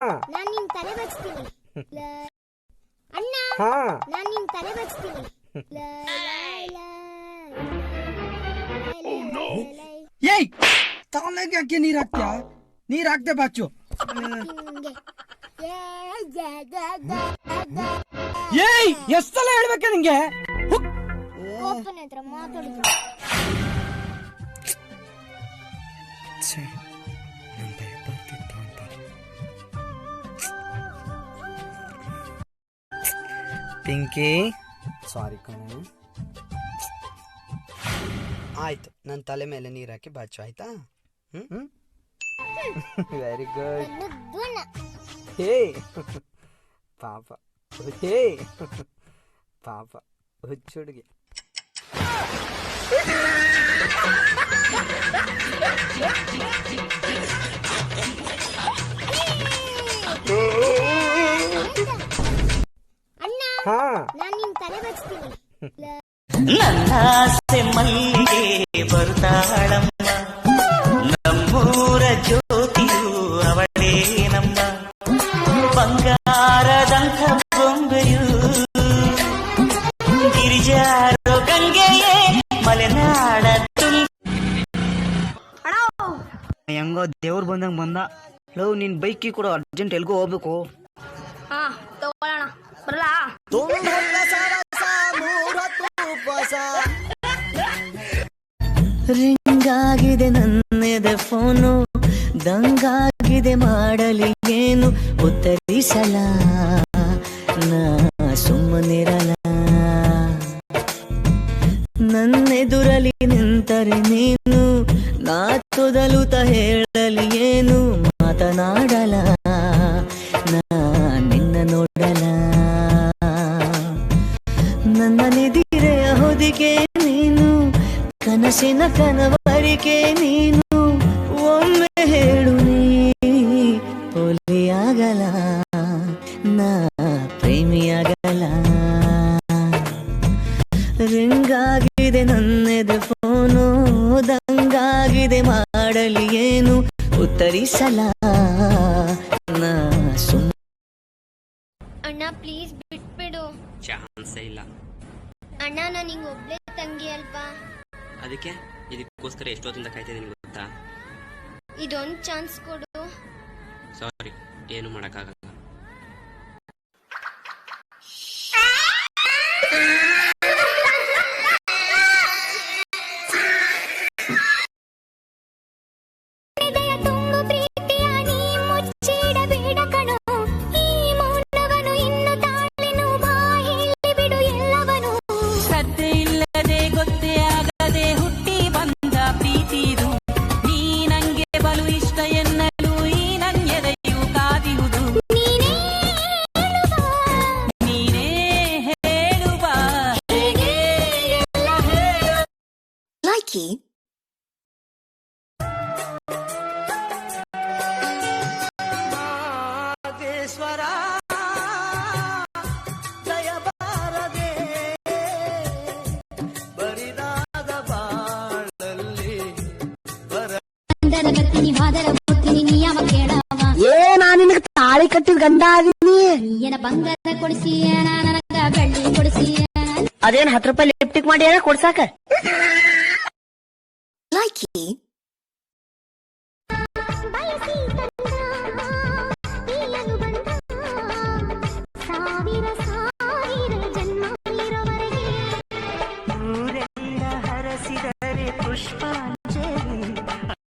ನಾನ್ ನಿನ್ ತಲೆ ಬಚ್ತೀನಿ ಅಣ್ಣ. ನಾನ್ ನಿನ್ ತಲೆ ಬಚ್ತೀನಿ. ಏಯ್ ತಲೆಗೆ ಯಾಕೆ ನೀರ್ ಹಾಕ್ತ್ಯಾ? ನೀರ್ ಹಾಕ್ದೆ ಬಾಚು. ಏಯ್ ಎಷ್ಟೆಲ್ಲ ಹೇಳ್ಬೇಕೆ ನಿಂಗೆ? ಒಬ್ಬನ ಹತ್ರ ಮಾತಾಡಿದ್ರು. ಪಿಂಕಿ ಸಾರಿ ಕಣೆ. ಆಯ್ತು, ನನ್ನ ತಲೆ ಮೇಲೆ ನೀರು ಹಾಕಿ ಬಾಚು ಆಯ್ತಾ? Very good. ಹೇ ಪಾಪ, ಹೇ ಪಾಪ ಹುಚ್ಚುಡುಗಿ. ಅಣ್ಣ ನಾನ್ ನಿನ್ ತಲೆ ಬಚ್ತೀನಿ. ನನ್ನ ಆಸೆ ಮಲ್ಲಿಗೆ ಬರುತ್ತಾಳಮ್ಮ, ನಮ್ಮೂರ ಜ್ಯೋತಿಯು ಅವಳೇ ನಮ್ಮ, ಬಂಗಾರದಂಥ ಬೊಂಬೆಯು, ಗಿರಿಜಾರೋ ಗಂಗೆಯೇ ಮಲೆನಾಡ ಹೆಂಗೋ ದೇವ್ರು ಬಂದಂಗ ಬಂದ. ಲವ್ ನಿನ್ ಬೈಕಿ ಕೂಡ ಅರ್ಜೆಂಟ್ ಎಲ್ಗೋ ಹೋಗ್ಬೇಕು. ತಗೊಳ್ಳೋಣ ಬರಲಾ? ರಿಂಗಾಗಿದೆ ನನ್ನೆದೆ ಫೋನು, ದಂಗಾಗಿದೆ ಮಾಡಲಿ ಏನು ಉತ್ತರಿಸಲ, ನಾ ಸುಮ್ಮನಿರಲ, ನನ್ನೆದುರಲಿ ನಿಂತರೆ ನೀನು, ನಾ ತೊದಲುತ್ತ ಹೇಳಲಿ ಏನು ಮಾತನಾಡಲ, ನಾ ನಿನ್ನ ನೋಡಲ, ನನ್ನ ನಿದಿರೆಯ ಹೊದಿಕೆ ನೀನು, ಕನಸಿನ ಕನವರಿಕೆ ನೀನು, ಒಮ್ಮೆ ಹೇಳು ನೀ ಒಲಿಯಾಗಲ, ನಾ ಪ್ರೇಮಿಯಾಗಲ. ರಿಂಗಾಗಿದೆ ನನ್ನೆದೆ ಫೋನು, ದಂಗಾಗಿದೆ ಮಾಡಲಿ ಏನು ಉತ್ತರಿಸಲ, ನಾ ಸುಮ್ಮ. ಅಣ್ಣ ಪ್ಲೀಸ್ ಬಿಟ್ಬಿಡು. ಚಾನ್ಸೇ ಇಲ್ಲ ಅಣ್ಣ, ನಾನು ನಿಂಗೆ ಒಬ್ಳೆ ತಂಗಿ ಅಲ್ವಾ? ಅದಕ್ಕೆ ಇದಕ್ಕೋಸ್ಕರ ಎಷ್ಟೊತ್ತಿಂದ ಕಾಯ್ತಿದ್ದೀನಿ ಗೊತ್ತಾ? ಇದೊಂದು ಚಾನ್ಸ್ ಕೊಡು. ಸಾರಿ, ಏನು ಮಾಡೋಕ್ಕಾಗಲ್ಲ. ನಿನಗೆ ತಾಳಿ ಕಟ್ಟಿದ ಗಂಡ ಆಗಿನಿ. ಏನ ಬಂಗಾರ ಕೊಡಿಸಿ ನನಗ ಬೆಳ್ಳಿ ಕೊಡಿಸಿ. ಅದೇನ್ 10 ರೂಪಾಯಿ ಲಿಪ್ಟಿಕ್ ಮಾಡಿ ಕೊಡ್ಸಾಕ.